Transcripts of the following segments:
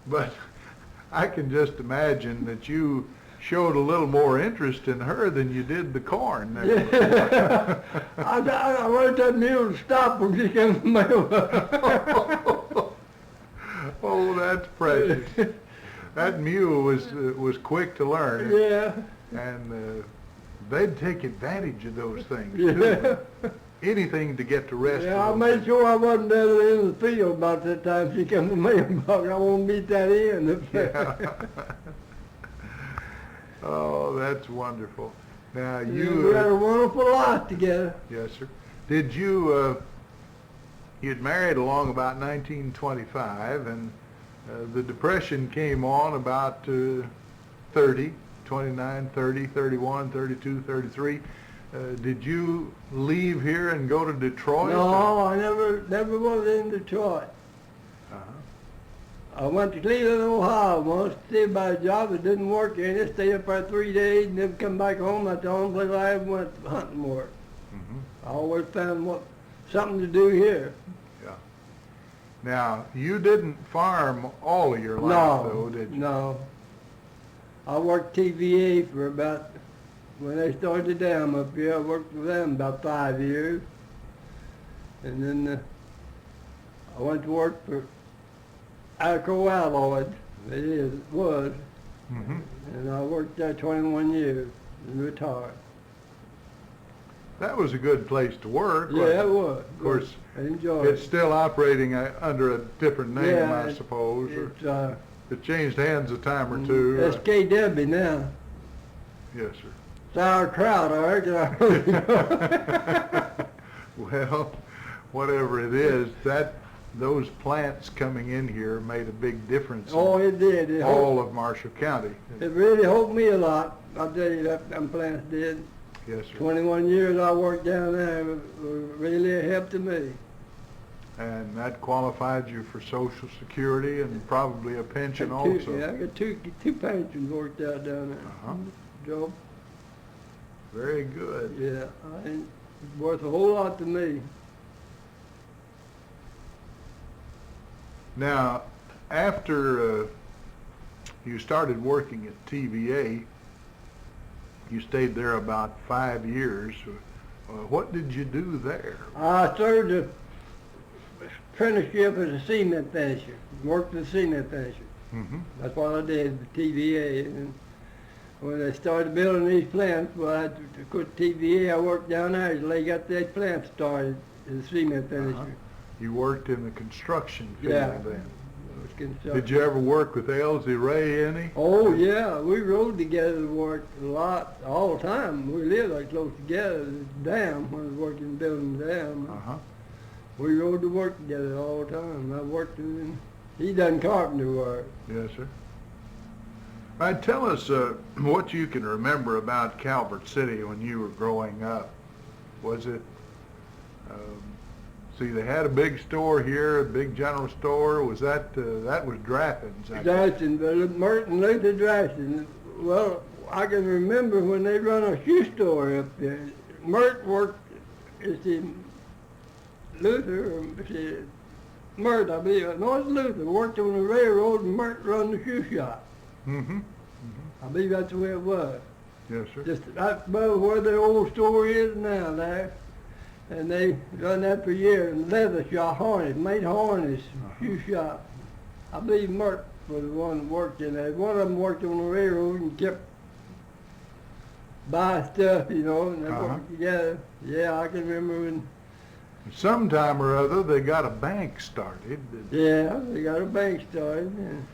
But I can just imagine that you showed a little more interest in her than you did the corn. Yeah. I wanted that mule to stop when she came from mail. Oh, that's precious. That mule was quick to learn. Yeah. And they'd take advantage of those things Yeah. too. Anything to get the rest Yeah, I of made them. sure I wasn't there in the field about that time she came from mailbox. I won't beat that in. Yeah. Oh, that's wonderful. Now We had a wonderful life together. yes, sir. Did you, you'd married along about 1925, and the Depression came on about 30, 29, 30, 31, 32, 33. Did you leave here and go to Detroit? No, I never was in Detroit. Uh-huh. I went to Cleveland, Ohio once to see about a job that didn't work in it. Stayed up there 3 days and then come back home. That's the only place I ever went hunting work. Mm-hmm. I always found something to do here. Yeah. Now, you didn't farm all of your life, No, though, did you? no. I worked TVA for about, when they started the dam up here, I worked for them about 5 years. And then I went to work for Alco Alloyd, it was, Mm-hmm. and I worked there 21 years and retired. That was a good place to work. Yeah, wasn't it was. Of course, I enjoyed it's it. still operating under a different name, Yeah, I suppose. Or It's it changed hands a time or two. SKW now. Yes, sir. Sauerkraut, I reckon. Well, whatever it is, those plants coming in here made a big difference Oh, in it did. It all of Marshall County. really helped me a lot. I'll tell you that them plants did. Yes, sir. 21 years I worked down there. It really helped me. And that qualified you for Social Security and probably a pension Yeah, also. I got two pensions worked out down there. Uh-huh. Joe. Very good. Yeah, it's worth a whole lot to me. Now, after you started working at TVA, you stayed there about 5 years. What did you do there? I served a apprenticeship as a cement finisher. Worked as a cement finisher. Mm-hmm. That's what I did with TVA. And when they started building these plants, well, I quit TVA. I worked down there until they got that plant started as a cement finisher. Uh-huh. You worked in the construction field Yeah. then. It was construction. Did you ever work with Elsie Ray any? Oh yeah, we rode together to work a lot, all the time. We lived like close together. The dam, when I was working building the dam. Uh-huh. We rode to work together all the time. I worked with him. He done carpenter work. Yes, sir. All right, tell us what you can remember about Calvert City when you were growing up. Was it, see, they had a big store here, a big general store. Was that was Draffin's? I guess. Draston, but Merton Luther Draston. Well, I can remember when they run a shoe store up there. Mert worked, Luther, Mert, I believe, no, it's Luther, worked on the railroad and Mert run the shoe shop. Mm-hmm. I believe that's the way it was. Yes, sir. Just right above where the old store is now there. And they run that for years. And leather shop, harness, made harness, shoe shop. I believe Mert was the one that worked in there. One of them worked on the railroad and kept buying stuff, you know, and they worked together. Yeah, I can remember when. Sometime or other, they got a bank started. Yeah, they got a bank started. And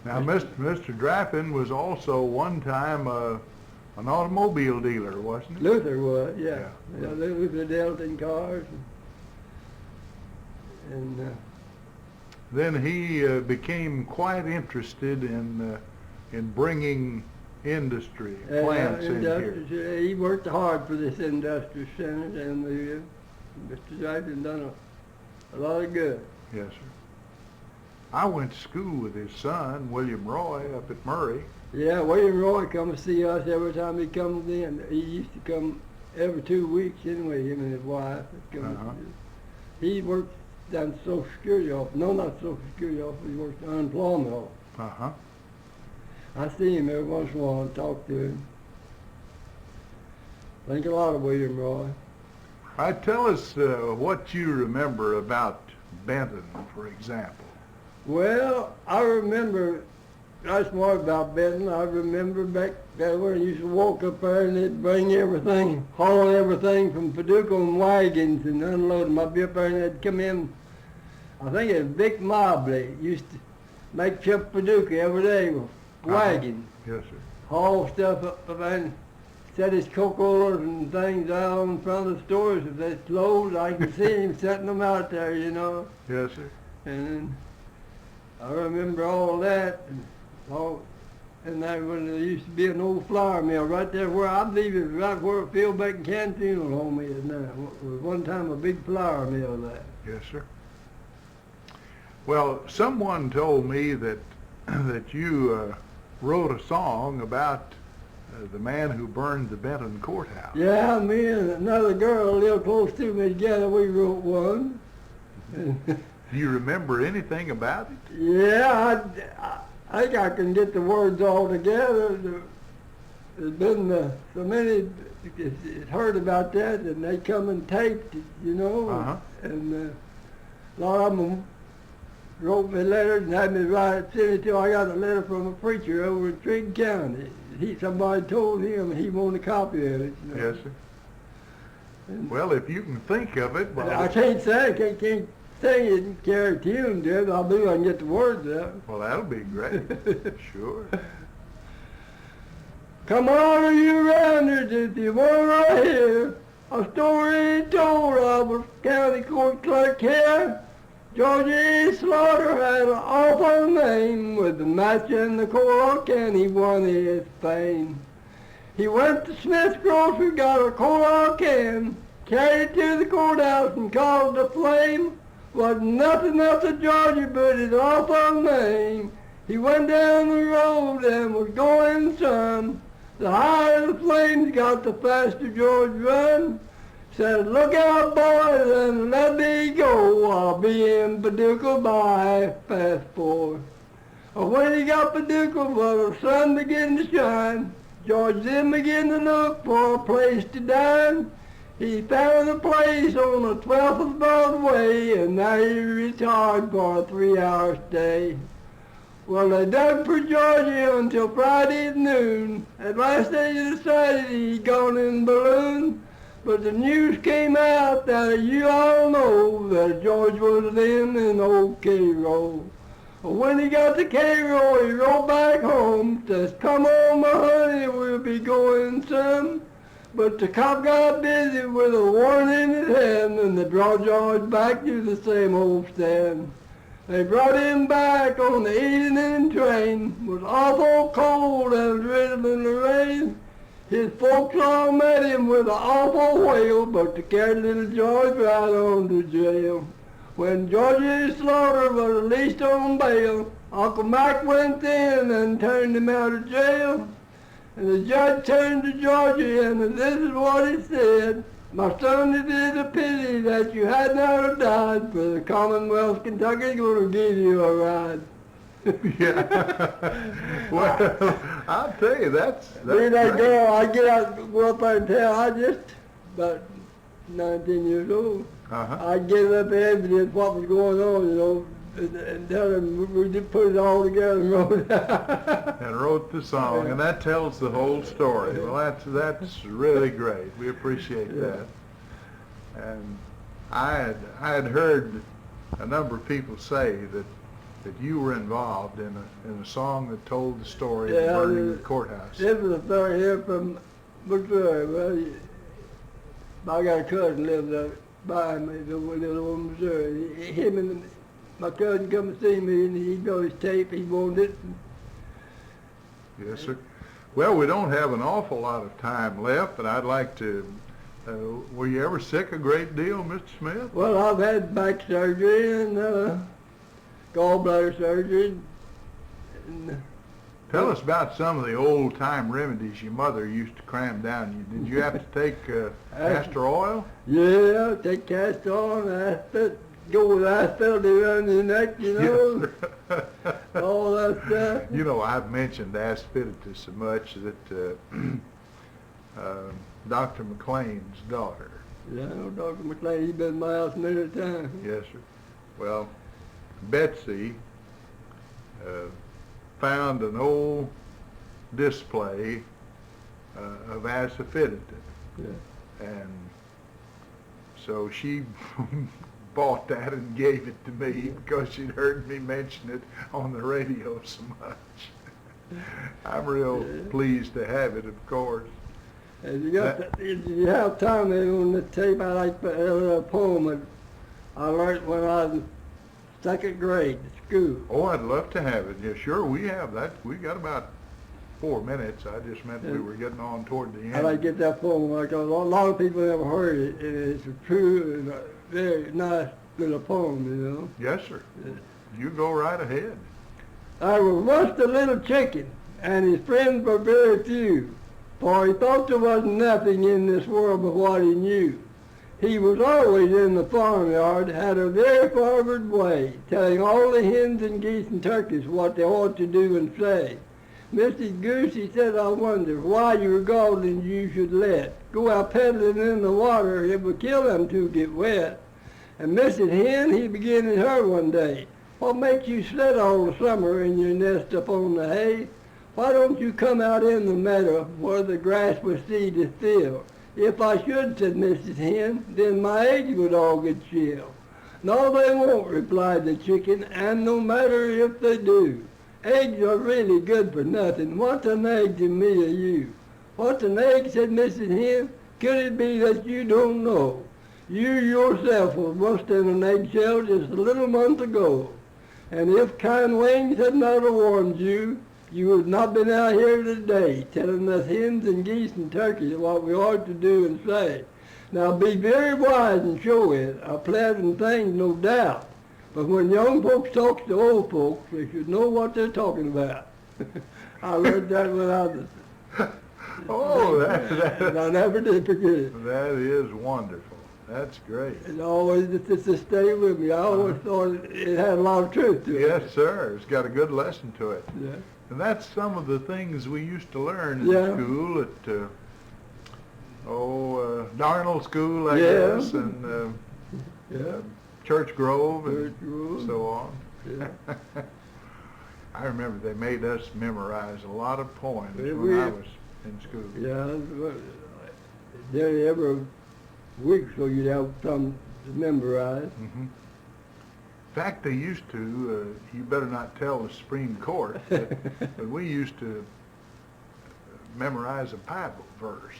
Now, Mr. Draffin was also one time an automobile dealer, wasn't he? Luther was, yeah. Yeah. Luther dealt in cars. And Then he became quite interested in bringing industry plants in here. he worked hard for this industrial center, and Mr. Jackson done a lot of good. Yes, sir. I went to school with his son, William Roy, up at Murray. Yeah, William Roy come to see us every time he comes in. He used to come every 2 weeks anyway, him and his wife. He worked down Social Security office. No, not Social Security office. He worked in unemployment office. Uh-huh. I see him every once in a while and talk to him. Think a lot of William Roy. Tell us what you remember about Benton, for example. Well, I remember, that's more about Benton. I remember back there when I used to walk up there and they'd bring everything, haul everything from Paducah in wagons and unload them. I'd be up there and they'd come in. I think it was Vic Mobley used to make trip Paducah every day with wagon. Yes, sir. Haul stuff up there and set his cocoas and things out in front of the stores. If they're closed, I can see him setting them out there, you know. Yes, sir. And I remember all that. And there when there used to be an old flour mill right there where I believe it was right where Fieldback and Canteen home is now. It was one time a big flour mill there. Yes, sir. Well, someone told me that you wrote a song about the man who burned the Benton courthouse. Yeah, me and another girl lived close to me together. We wrote one. Do you remember anything about it? Yeah, I think I can get the words all together. There's been so many that heard about that, and they come and taped it, you know. Uh-huh. And a lot of them wrote me letters and had me write it, send it till I got a letter from a preacher over in Trigg County. Somebody told him he wanted a copy of it. You know. Yes, sir. And well, if you can think of it, well, I can't say I can't sing it and carry a tune to it. I'll do. I can get the words out. Well, that'll be great. Sure. Come on, you rounders, if you want to hear a story told of a county court clerk here. George E. Slaughter had an awful name with the match in the coal can. He won his fame. He went to Smith's grocery, got a coal can, carried it to the courthouse and caused a flame. Was nothing else to Georgie but his awful name. He went down the road and was going some. The higher the flames got, the faster George run. Said, look out, boys, and let me go. I'll be in Paducah by 4:30. When he got Paducah, well, the sun began to shine. George then began to look for a place to dine. He found a place on the 12th of Broadway, and there he retired for a 3-hour stay. Well, they dug for Georgie until Friday at noon. At last they decided he'd gone in balloon. But the news came out that you all know that George was in Old Cairo. When he got to Cairo, he rode back home. Says, come on, my honey, we'll be going some. But the cop got busy with a warrant in his hand, and they brought George back to the same old stand. They brought him back on the evening train. It was awful cold and drizzling the rain. His folks all met him with an awful wail, but they carried little George right on to jail. When Georgie Slaughter was released on bail, Uncle Mac went in and turned him out of jail. And the judge turned to Georgie, and this is what he said. My son, it is a pity that you had not have died, for the Commonwealth of Kentucky is going to give you a ride. Yeah. Well, I'll tell you, that's See that great. girl, I get out, go up there and tell, I just, about 19 years old, Uh-huh. I get up evidence what was going on, you know, and tell them we just put it all together and wrote it. And wrote the song, and that tells the whole story. Well, that's really great. We appreciate that. And I had heard a number of people say that you were involved in a song that told the story of burning the courthouse. This was a fellow here from Missouri. Well, I got a cousin lives up by me, so we live over in Missouri. Him and my cousin come to see me, and he got his tape. He wanted it. Yes, sir. Well, we don't have an awful lot of time left, but I'd like to. Were you ever sick a great deal, Mr. Smith? Well, I've had back surgery and gallbladder surgery. And, Tell us about some of the old-time remedies your mother used to cram down you. Did you have to take castor oil? Yeah, take castor oil and asphalt, go with asphalt around your neck, you know. Yes, All last time? You know, I've mentioned aspidity so much that Dr. McLean's daughter. Yeah, I know Dr. McLean, he's been in my house many times. Yes, sir. Well, Betsy found an old display of aspidity. Yeah. And so she bought that and gave it to me because she'd heard me mention it on the radio so much. I'm real pleased to have it, of course. And you have time there on the tape, I like a poem that I learned when I was second grade at school. Oh, I'd love to have it. Yeah, sure, we have that. We got about 4 minutes. I just meant we were getting on toward the end. I like to get that poem because a lot of people never heard it, and it's a true and a very nice little poem, you know. Yes, sir. You go right ahead. I was once a little chicken, and his friends were very few, for he thought there was nothing in this world but what he knew. He was always in the farmyard, had a very forward way, telling all the hens and geese and turkeys what they ought to do and say. Mrs. Goose, he said, I wonder why your golden you should let go out peddling in the water, it would kill them to get wet. And Mrs. Hen, he began at her one day, what makes you sit all the summer in your nest up on the hay? Why don't you come out in the meadow where the grass with seed is filled? If I should, said Mrs. Hen, then my eggs would all get chilled. No, they won't, replied the chicken, and no matter if they do. Eggs are really good for nothing. What's an egg to me or you? What's an egg, said Mrs. Hen? Could it be that you don't know? You yourself was once in an eggshell just a little month ago. And if kind wings had not warned you, you would not been out here today telling us hens and geese and turkeys what we ought to do and say. Now be very wise and show it, a pleasant thing, no doubt. But when young folks talk to old folks, they should know what they're talking about. I learned that when I was... Oh, and I never did forget it. that is wonderful. That's great. It always just to stay with me. I always thought it had a lot of truth to it. Yes, sir. It's got a good lesson to it. Yeah. And that's some of the things we used to learn in school at, Darnell School, I guess, and Church Grove and so on. Yeah. I remember they made us memorize a lot of poems when I was in school. Yeah, nearly every week so you'd have some to memorize. Mm-hmm. In fact, they used to, you better not tell the Supreme Court, but we used to memorize a Bible verse.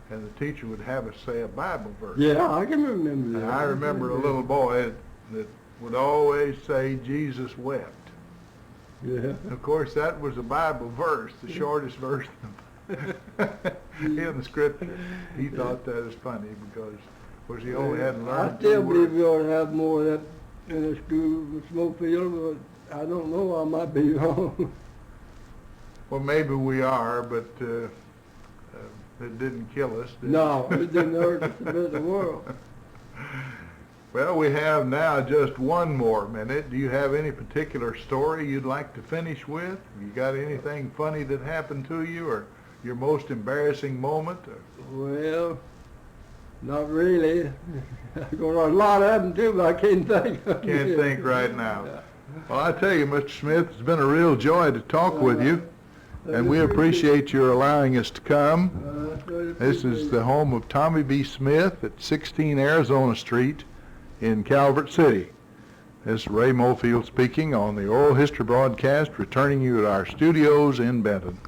And the teacher would have us say a Bible verse. Yeah, I can remember that. And I remember a little boy that would always say, Jesus wept. Yeah. Of course, that was a Bible verse, the shortest verse in the scripture. He thought that was funny because, of course, he only had learned I still 2 believe words. we ought to have more of that in the school with Smokefield, but I don't know, I might be wrong. Well, maybe we are, but it didn't kill us, did No, it? it didn't hurt us a bit in the world. Well, we have now just 1 more minute. Do you have any particular story you'd like to finish with? You got anything funny that happened to you, or your most embarrassing moment? Well, not really. There's a lot of them too, but I can't think. Can't think right now. Well, I tell you, Mr. Smith, it's been a real joy to talk with you, and we appreciate your allowing us to come. This is the home of Tommie B. Smith at 16 Arizona Street in Calvert City. This is Ray Mofield speaking on the Oral History Broadcast, returning you to our studios in Benton.